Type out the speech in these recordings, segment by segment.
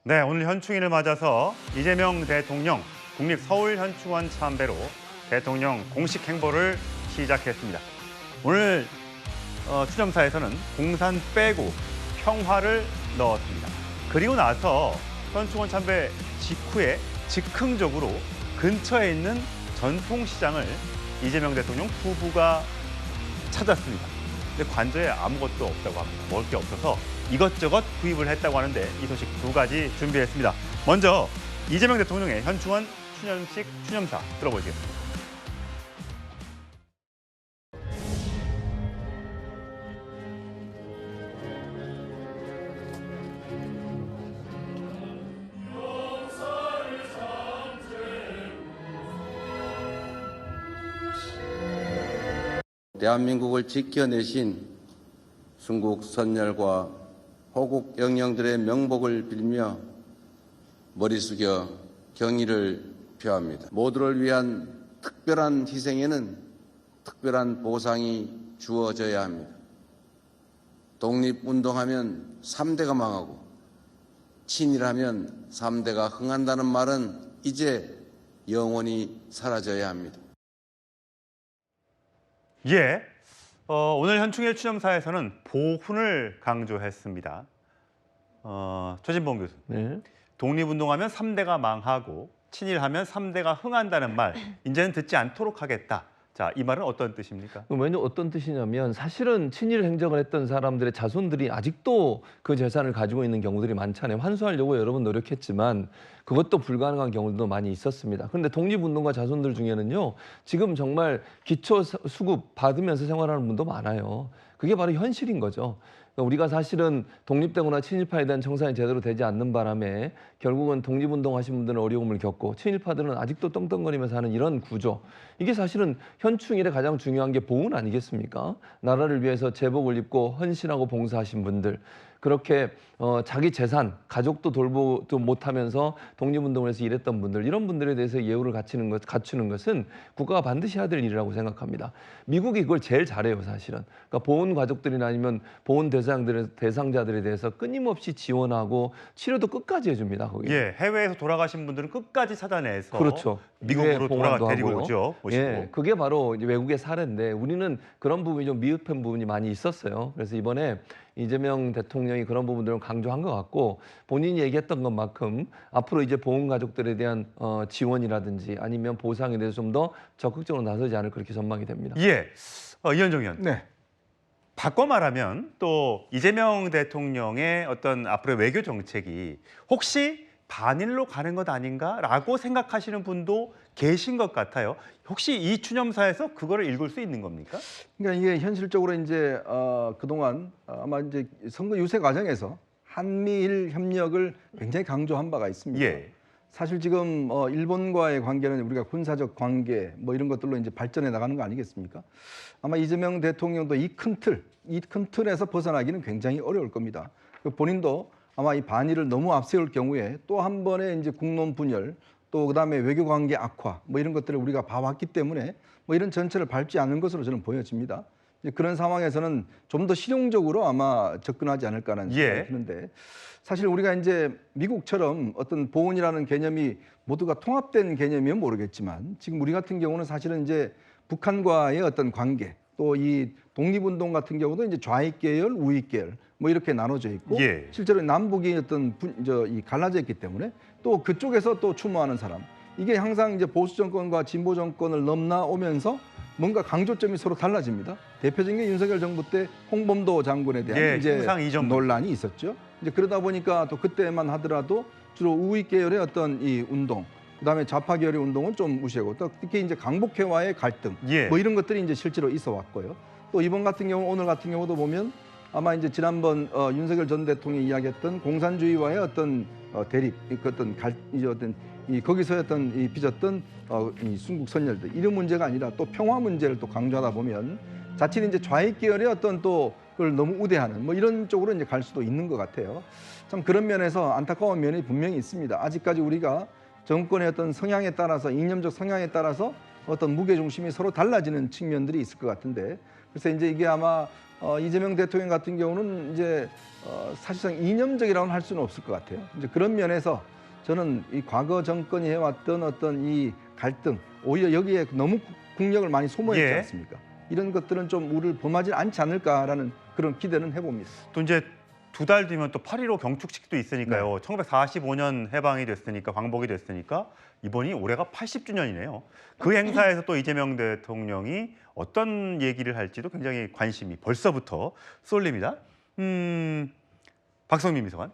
네, 오늘 현충일을 맞아서 이재명 대통령 국립서울현충원 참배로 대통령 공식 행보를 시작했습니다. 오늘 추념사에서는 공산 빼고 평화를 넣었습니다. 그리고 나서 현충원 참배 직후에 즉흥적으로 근처에 있는 전통시장을 이재명 대통령 부부가 찾았습니다. 근데 관저에 아무것도 없다고 합니다. 먹을 게 없어서 이것저것 구입을 했다고 하는데 이 소식 두 가지 준비했습니다. 먼저 이재명 대통령의 현충원 추념식 추념사 들어보시겠습니다. 대한민국을 지켜내신 순국 선열과 호국 영령들의 명복을 빌며 머리 숙여 경의를 표합니다. 모두를 위한 특별한 희생에는 특별한 보상이 주어져야 합니다. 독립운동하면 3대가 망하고 친일하면 3대가 흥한다는 말은 이제 영원히 사라져야 합니다. 예, 오늘 현충일 추념사에서는 보훈을 강조했습니다. 최진봉 교수, 네. 독립운동하면 3대가 망하고 친일하면 3대가 흥한다는 말, 이제는 듣지 않도록 하겠다. 자, 이 말은 어떤 뜻입니까? 왜냐 어떤 뜻이냐면 사실은 친일 행정을 했던 사람들의 자손들이 아직도 그 재산을 가지고 있는 경우들이 많잖아요. 환수하려고 여러 번 노력했지만 그것도 불가능한 경우도 많이 있었습니다. 그런데 독립운동가 자손들 중에는요, 지금 정말 기초 수급 받으면서 생활하는 분도 많아요. 그게 바로 현실인 거죠. 우리가 사실은 독립되거나 친일파에 대한 청산이 제대로 되지 않는 바람에 결국은 독립운동 하신 분들은 어려움을 겪고 친일파들은 아직도 떵떵거리면서 하는 이런 구조. 이게 사실은 현충일에 가장 중요한 게 보훈 아니겠습니까? 나라를 위해서 제복을 입고 헌신하고 봉사하신 분들. 그렇게 자기 재산, 가족도 돌보도 못하면서 독립운동을 해서 일했던 분들, 이런 분들에 대해서 예우를 갖추는 것은 국가가 반드시 해야 될 일이라고 생각합니다. 미국이 그걸 제일 잘해요, 사실은. 그러니까 보훈 가족들이나 아니면 보훈 대상자들에 대해서 끊임없이 지원하고 치료도 끝까지 해줍니다. 거기. 예, 해외에서 돌아가신 분들은 끝까지 찾아내서 그렇죠. 미국으로 데리고 오죠. 모시고. 예, 그게 바로 이제 외국의 사례인데 우리는 그런 부분이 좀 미흡한 부분이 많이 있었어요. 그래서 이번에 이재명 대통령이 그런 부분들을 강조한 것 같고 본인이 얘기했던 것만큼 앞으로 이제 보훈 가족들에 대한 지원이라든지 아니면 보상에 대해서 좀 더 적극적으로 나서지 않을 그렇게 전망이 됩니다. 예, 이현정 의원. 네. 바꿔 말하면 또 이재명 대통령의 어떤 앞으로의 외교 정책이 혹시 반일로 가는 것 아닌가라고 생각하시는 분도 계신 것 같아요. 혹시 이 추념사에서 그거를 읽을 수 있는 겁니까? 그러니까 이게 현실적으로 이제 그동안 아마 이제 선거 유세 과정에서 한미일 협력을 굉장히 강조한 바가 있습니다. 예. 사실 지금 일본과의 관계는 우리가 군사적 관계 뭐 이런 것들로 이제 발전해 나가는 거 아니겠습니까? 아마 이재명 대통령도 이 큰 틀에서 벗어나기는 굉장히 어려울 겁니다. 본인도 아마 이 반일을 너무 앞세울 경우에 또 한 번의 이제 국론 분열, 또 그다음에 외교 관계 악화 뭐 이런 것들을 우리가 봐왔기 때문에 뭐 이런 전철을 밟지 않는 것으로 저는 보여집니다. 그런 상황에서는 좀 더 실용적으로 아마 접근하지 않을까라는 생각이 드는데, 사실 우리가 이제 미국처럼 어떤 보훈이라는 개념이 모두가 통합된 개념이면 모르겠지만 지금 우리 같은 경우는 사실은 이제 북한과의 어떤 관계, 또 이 독립운동 같은 경우도 이제 좌익 계열, 우익 계열 뭐 이렇게 나눠져 있고 실제로 남북이 어떤 이 갈라져 있기 때문에 또 그쪽에서 또 추모하는 사람, 이게 항상 이제 보수 정권과 진보 정권을 넘나오면서 뭔가 강조점이 서로 달라집니다. 대표적인 게 윤석열 정부 때 홍범도 장군에 대한 이제 논란이 있었죠. 이제 그러다 보니까 또 그때만 하더라도 주로 우익 계열의 어떤 이 운동, 그다음에 좌파 계열의 운동은 좀 무시하고, 또 특히 이제 강복회와의 갈등, 뭐 이런 것들이 이제 실제로 있어 왔고요. 또 이번 같은 경우, 오늘 같은 경우도 보면 아마 이제 지난번 윤석열 전 대통령이 이야기했던 공산주의와의 어떤 대립, 그 어떤 거기서 어떤 빚었던 이 순국 선열들, 이런 문제가 아니라 또 평화 문제를 또 강조하다 보면 자칫 이제 좌익 계열의 어떤 또 그걸 너무 우대하는 뭐 이런 쪽으로 이제 갈 수도 있는 것 같아요. 참 그런 면에서 안타까운 면이 분명히 있습니다. 아직까지 우리가 정권의 어떤 성향에 따라서, 이념적 성향에 따라서 어떤 무게 중심이 서로 달라지는 측면들이 있을 것 같은데, 그래서 이제 이게 아마 이재명 대통령 같은 경우는 이제 사실상 이념적이라고는 할 수는 없을 것 같아요. 이제 그런 면에서 저는 이 과거 정권이 해왔던 어떤 이 갈등, 오히려 여기에 너무 국력을 많이 소모했지 예. 않습니까? 이런 것들은 좀 우리를 범하지 않지 않을까라는 그런 기대는 해봅니다. 또 이제 2달 뒤면 또 8.15 경축식도 있으니까요. 1945년 해방이 됐으니까, 광복이 됐으니까 이번이 올해가 80주년이네요. 그 행사에서 또 이재명 대통령이 어떤 얘기를 할지도 굉장히 관심이 벌써부터 쏠립니다. 박성민 비서관,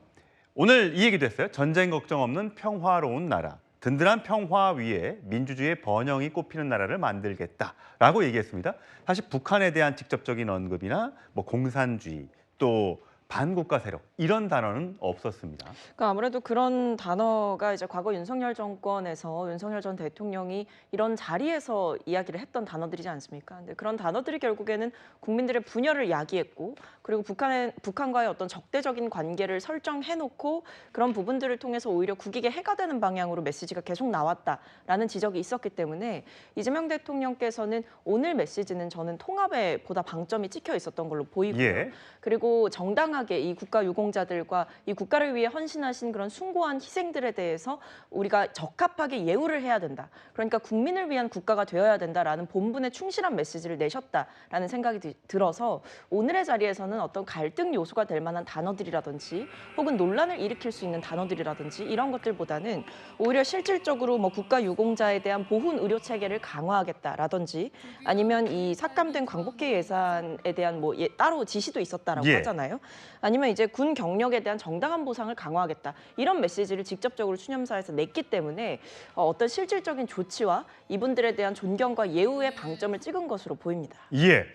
오늘 이 얘기도 했어요. 전쟁 걱정 없는 평화로운 나라, 든든한 평화 위에 민주주의의 번영이 꼽히는 나라를 만들겠다라고 얘기했습니다. 사실 북한에 대한 직접적인 언급이나 뭐 공산주의, 또 반국가 세력 이런 단어는 없었습니다. 그러니까 아무래도 그런 단어가 이제 과거 윤석열 정권에서 윤석열 전 대통령이 이런 자리에서 이야기를 했던 단어들이지 않습니까? 근데 그런 단어들이 결국에는 국민들의 분열을 야기했고, 그리고 북한과의 어떤 적대적인 관계를 설정해놓고 그런 부분들을 통해서 오히려 국익에 해가 되는 방향으로 메시지가 계속 나왔다라는 지적이 있었기 때문에 이재명 대통령께서는 오늘 메시지는 저는 통합에 보다 방점이 찍혀 있었던 걸로 보이고요. 예. 그리고 정당하게 이 국가 유공자들과 이 국가를 위해 헌신하신 그런 숭고한 희생들에 대해서 우리가 적합하게 예우를 해야 된다. 그러니까 국민을 위한 국가가 되어야 된다라는 본분에 충실한 메시지를 내셨다라는 생각이 들어서 오늘의 자리에서는 어떤 갈등 요소가 될 만한 단어들이라든지 혹은 논란을 일으킬 수 있는 단어들이라든지 이런 것들보다는 오히려 실질적으로 뭐 국가 유공자에 대한 보훈 의료 체계를 강화하겠다라든지 아니면 이 삭감된 광복회 예산에 대한 뭐 따로 지시도 있었다라고 예. 하잖아요. 아니면 이제 군 경력에 대한 정당한 보상을 강화하겠다. 이런 메시지를 직접적으로 추념사에서 냈기 때문에 어떤 실질적인 조치와 이분들에 대한 존경과 예우의 방점을 찍은 것으로 보입니다. 예.